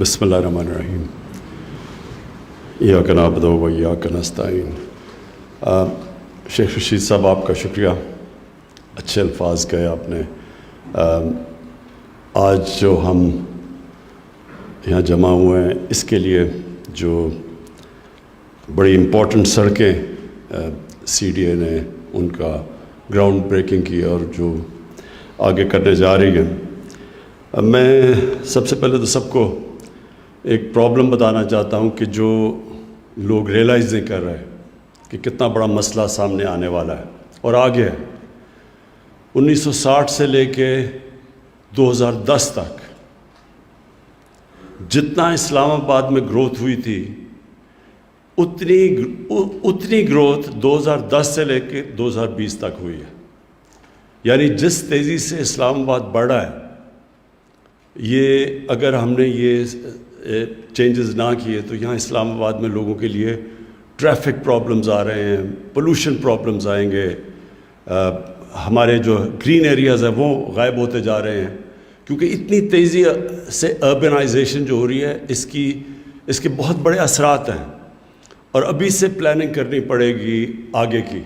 بسم اللہ الرحمن الرحیم ایاک نعبد و ایاک نستعین۔ شیخ رشید صاحب، آپ کا شکریہ، اچھے الفاظ کہے آپ نے۔ آج جو ہم یہاں جمع ہوئے ہیں اس کے لیے جو بڑی امپورٹنٹ سڑکیں سی ڈی اے نے ان کا گراؤنڈ بریکنگ کی اور جو آگے کرنے جا رہی ہیں، میں سب سے پہلے تو سب کو ایک پرابلم بتانا چاہتا ہوں کہ جو لوگ ریئلائز نہیں کر رہے کہ کتنا بڑا مسئلہ سامنے آنے والا ہے اور آگے ہے۔ 1960 سے لے کے 2010 تک جتنا اسلام آباد میں گروتھ ہوئی تھی اتنی گروتھ 2010 سے لے کے 2020 تک ہوئی ہے۔ یعنی جس تیزی سے اسلام آباد بڑھ رہا ہے، یہ اگر ہم نے یہ چینجز نہ کیے تو یہاں اسلام آباد میں لوگوں کے لیے ٹریفک پرابلمز آ رہے ہیں، پولوشن پرابلمز آئیں گے، ہمارے جو گرین ایریاز ہیں وہ غائب ہوتے جا رہے ہیں، کیونکہ اتنی تیزی سے اربنائزیشن جو ہو رہی ہے اس کے بہت بڑے اثرات ہیں، اور ابھی سے پلاننگ کرنی پڑے گی آگے کی۔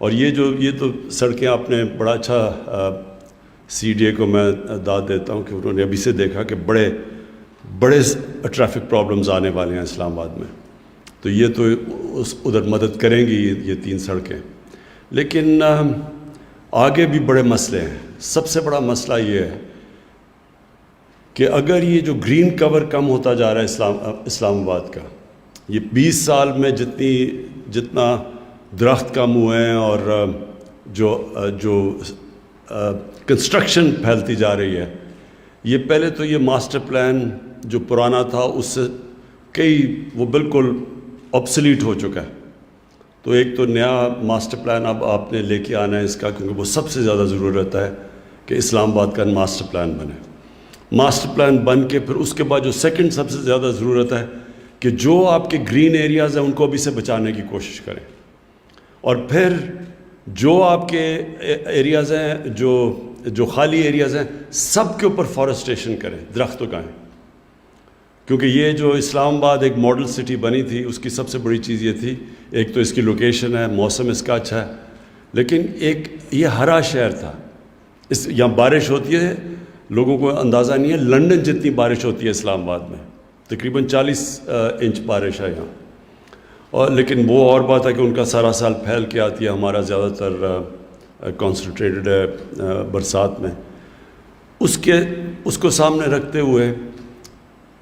اور یہ تو سڑکیں آپ نے بڑا اچھا سی ڈی اے کو میں داد دیتا ہوں کہ انہوں نے ابھی سے دیکھا کہ بڑے ٹریفک پرابلمز آنے والے ہیں اسلام آباد میں، تو یہ تو ادھر مدد کریں گی یہ 3 سڑکیں۔ لیکن آگے بھی بڑے مسئلے ہیں۔ سب سے بڑا مسئلہ یہ ہے کہ اگر یہ جو گرین کور کم ہوتا جا رہا ہے اسلام آباد کا، یہ 20 سال میں جتنا درخت کم ہوئے ہیں اور جو کنسٹرکشن پھیلتی جا رہی ہے، یہ پہلے تو یہ ماسٹر پلان جو پرانا تھا اس سے وہ بالکل آبسلیٹ ہو چکا ہے۔ تو ایک تو نیا ماسٹر پلان اب آپ نے لے کے آنا ہے اس کا، کیونکہ وہ سب سے زیادہ ضرورت ہے کہ اسلام آباد کا ماسٹر پلان بنے۔ ماسٹر پلان بن کے پھر اس کے بعد جو سیکنڈ سب سے زیادہ ضرورت ہے کہ جو آپ کے گرین ایریاز ہیں ان کو ابھی سے بچانے کی کوشش کریں، اور پھر جو آپ کے ایریاز ہیں جو خالی ایریاز ہیں سب کے اوپر فارسٹریشن کریں، درخت اگائیں، کیونکہ یہ جو اسلام آباد ایک ماڈل سٹی بنی تھی اس کی سب سے بڑی چیز یہ تھی، ایک تو اس کی لوکیشن ہے، موسم اس کا اچھا ہے، لیکن ایک یہ ہرا شہر تھا، یہاں بارش ہوتی ہے، لوگوں کو اندازہ نہیں ہے لنڈن جتنی بارش ہوتی ہے اسلام آباد میں، تقریباً 40 انچ بارش ہے یہاں۔ اور لیکن وہ اور بات ہے کہ ان کا سارا سال پھیل کے آتی ہے، ہمارا زیادہ تر کانسنٹریٹڈ ہے برسات میں۔ اس کو سامنے رکھتے ہوئے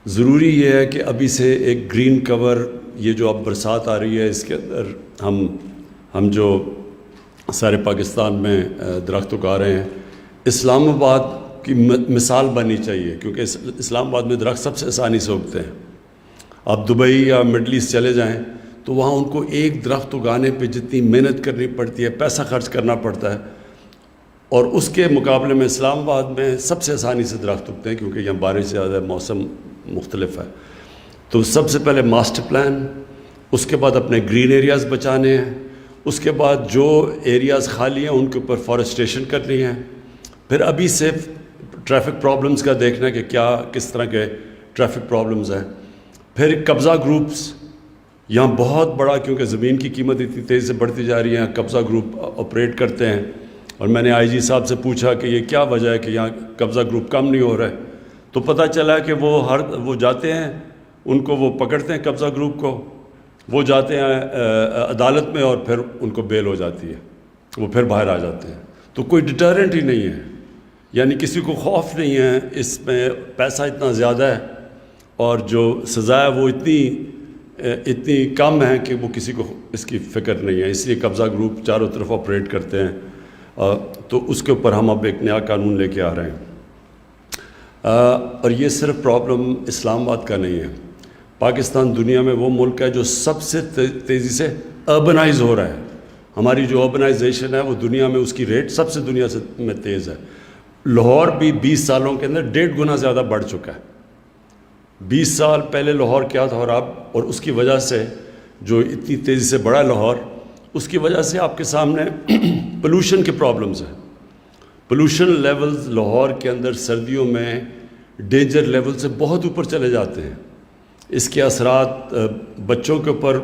ضروری یہ ہے کہ ابھی سے ایک گرین کور، یہ جو اب برسات آ رہی ہے اس کے اندر ہم جو سارے پاکستان میں درخت اگا رہے ہیں، اسلام آباد کی مثال بننی چاہیے، کیونکہ اسلام آباد میں درخت سب سے آسانی سے اگتے ہیں۔ آپ دبئی یا مڈل ایسٹ چلے جائیں تو وہاں ان کو ایک درخت اگانے پہ جتنی محنت کرنی پڑتی ہے، پیسہ خرچ کرنا پڑتا ہے، اور اس کے مقابلے میں اسلام آباد میں سب سے آسانی سے درخت اگتے ہیں، کیونکہ یہاں بارش زیادہ ہے، موسم مختلف ہے۔ تو سب سے پہلے ماسٹر پلان، اس کے بعد اپنے گرین ایریاز بچانے ہیں، اس کے بعد جو ایریاز خالی ہیں ان کے اوپر فارسٹریشن کرنی ہے، پھر ابھی سے ٹریفک پرابلمز کا دیکھنا ہے کہ کس طرح کے ٹریفک پرابلمز ہیں، پھر قبضہ گروپس یہاں بہت بڑا، کیونکہ زمین کی قیمت اتنی تیزی سے بڑھتی جا رہی ہے، قبضہ گروپ آپریٹ کرتے ہیں، اور میں نے آئی جی صاحب سے پوچھا کہ یہ کیا وجہ ہے کہ یہاں قبضہ گروپ کم نہیں ہو رہا ہے، تو پتہ چلا کہ وہ جاتے ہیں، ان کو وہ پکڑتے ہیں قبضہ گروپ کو، وہ جاتے ہیں عدالت میں اور پھر ان کو بیل ہو جاتی ہے، وہ پھر باہر آ جاتے ہیں۔ تو کوئی ڈیٹرنٹ ہی نہیں ہے، یعنی کسی کو خوف نہیں ہے، اس میں پیسہ اتنا زیادہ ہے اور جو سزا ہے وہ اتنی کم ہے کہ وہ کسی کو اس کی فکر نہیں ہے، اس لیے قبضہ گروپ چاروں طرف آپریٹ کرتے ہیں۔ تو اس کے اوپر ہم اب ایک نیا قانون لے کے آ رہے ہیں، اور یہ صرف پرابلم اسلام آباد کا نہیں ہے۔ پاکستان دنیا میں وہ ملک ہے جو سب سے تیزی سے اربنائز ہو رہا ہے۔ ہماری جو اربنائزیشن ہے وہ دنیا میں اس کی ریٹ سب سے دنیا میں تیز ہے۔ لاہور بھی 20 سالوں کے اندر 1.5 گنا زیادہ بڑھ چکا ہے۔ 20 سال پہلے لاہور کیا تھا اور اس کی وجہ سے جو اتنی تیزی سے بڑھا لاہور، اس کی وجہ سے آپ کے سامنے پولوشن کے پرابلمز ہیں۔ پولوشن لیولز لاہور کے اندر سردیوں میں ڈینجر لیول سے بہت اوپر چلے جاتے ہیں. اس کے اثرات بچوں کے اوپر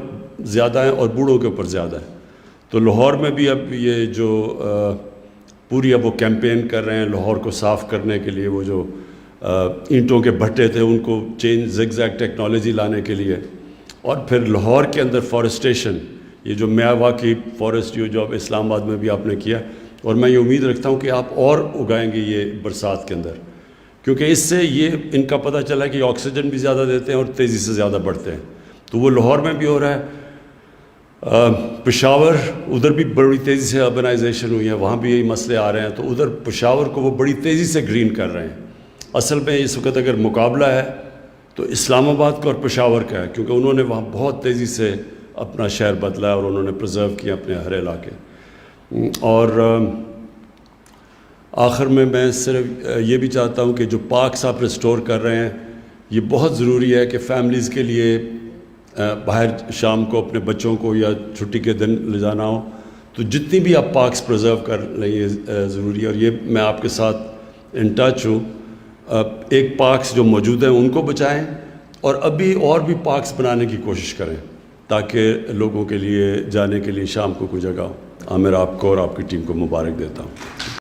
زیادہ ہیں اور بوڑھوں کے اوپر زیادہ ہیں. تو لاہور میں بھی اب یہ جو پوری اب وہ کیمپین کر رہے ہیں لاہور کو صاف کرنے کے لیے, وہ جو اینٹوں کے بھٹے تھے ان کو چینج زگ زیگ ٹیکنالوجی لانے کے لیے, اور پھر لاہور کے اندر فارسٹیشن, یہ جو میاوا کی فارسٹ جو اب اسلام آباد میں بھی آپ نے کیا, اور میں یہ امید رکھتا ہوں کہ آپ اور اگائیں گے یہ برسات کے اندر, کیونکہ اس سے یہ ان کا پتہ چلا کہ آکسیجن بھی زیادہ دیتے ہیں اور تیزی سے زیادہ بڑھتے ہیں. تو وہ لاہور میں بھی ہو رہا ہے. پشاور ادھر بھی بڑی تیزی سے اربنائزیشن ہوئی ہے, وہاں بھی یہی مسئلے آ رہے ہیں, تو ادھر پشاور کو وہ بڑی تیزی سے گرین کر رہے ہیں. اصل میں اس وقت اگر مقابلہ ہے تو اسلام آباد کا اور پشاور کا ہے, کیونکہ انہوں نے وہاں بہت تیزی سے اپنا شہر بدلا ہے اور انہوں نے پرزرو کیا اپنے ہر علاقے. اور آخر میں صرف یہ بھی چاہتا ہوں کہ جو پارکس آپ ریسٹور کر رہے ہیں یہ بہت ضروری ہے کہ فیملیز کے لیے باہر شام کو اپنے بچوں کو یا چھٹی کے دن لے جانا ہو تو جتنی بھی آپ پارکس پرزرو کر لیں یہ ضروری ہے. اور یہ میں آپ کے ساتھ ان ٹچ ہوں. ایک پارکس جو موجود ہیں ان کو بچائیں اور ابھی اور بھی پارکس بنانے کی کوشش کریں تاکہ لوگوں کے لیے جانے کے لیے شام کو کوئی جگہ ہو. میں آپ کو اور آپ کی ٹیم کو مبارک دیتا ہوں.